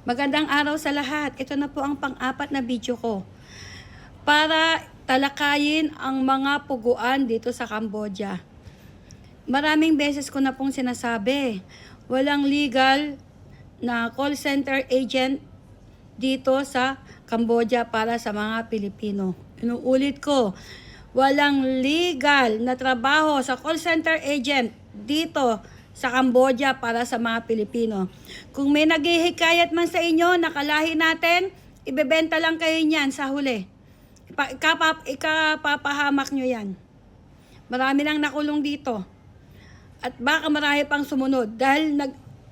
Magandang araw sa lahat. Ito na po ang pang-apat na video ko para talakayin ang mga puguan dito sa Cambodia. Maraming beses ko na pong sinasabi, walang legal na call center agent dito sa Cambodia para sa mga Pilipino. Inuulit ko, walang legal na trabaho sa call center agent dito sa Cambodia para sa mga Pilipino. Kung may naghihikayat man sa inyo, nakalahi natin, ibebenta lang kayo niyan sa huli. Ikapapahamak nyo yan. Marami nang nakulong dito. At baka marami pang sumunod. Dahil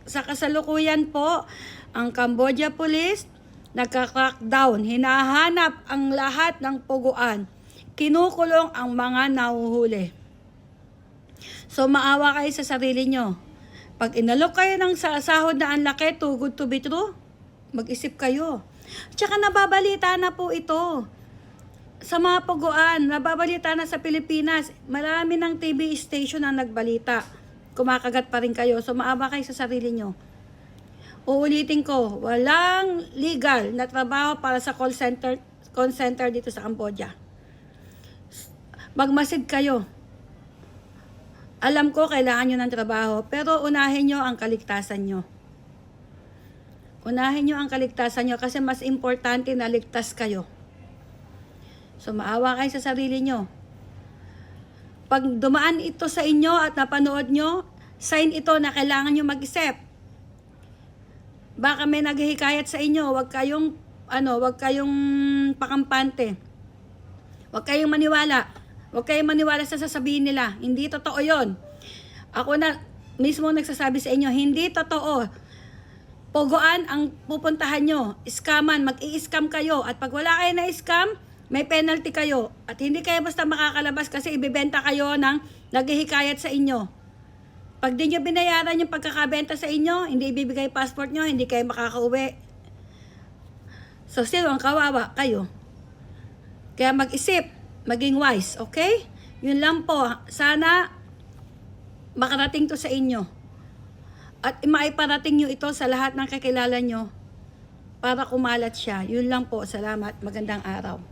sa kasalukuyan po, ang Cambodia Police nagka-crackdown. Hinahanap ang lahat ng puguan. Kinukulong ang mga nahuhuli. So, maawa kayo sa sarili nyo. Pag inalok kayo ng sahod na ang laki, too good to be true, mag-isip kayo. Tsaka nababalita na po ito. Sa mga puguan, nababalita na sa Pilipinas. Marami ng TV station ang nagbalita. Kumakagat pa rin kayo. So, maawa kayo sa sarili nyo. Uulitin ko, walang legal na trabaho para sa call center dito sa Cambodia. Magmasid kayo. Alam ko, kailangan nyo ng trabaho, pero unahin nyo ang kaligtasan nyo. Unahin nyo ang kaligtasan nyo kasi mas importante na ligtas kayo. So, maawa kayo sa sarili nyo. Pag dumaan ito sa inyo at napanood nyo, sign ito na kailangan nyo mag-isip. Baka may naghihikayat sa inyo, wag kayong pakampante. Wag kayong maniwala. Huwag kayong maniwala sa sasabihin nila. Hindi totoo yon. Ako na mismo nagsasabi sa inyo, hindi totoo. Puguan ang pupuntahan nyo. Scaman, mag-i-scam kayo. At pag wala kayo na scam, may penalty kayo. At hindi kayo basta makakalabas kasi ibibenta kayo ng naghihikayat sa inyo. Pag di nyo binayaran yung pagkakabenta sa inyo, hindi ibibigay passport nyo, hindi kayo makakauwi. So, sino ang kawawa? Kayo. Kaya mag-isip. Maging wise, okay? Yun lang po. Sana makarating to sa inyo. At maiparating nyo ito sa lahat ng kakilala nyo para kumalat siya. Yun lang po. Salamat. Magandang araw.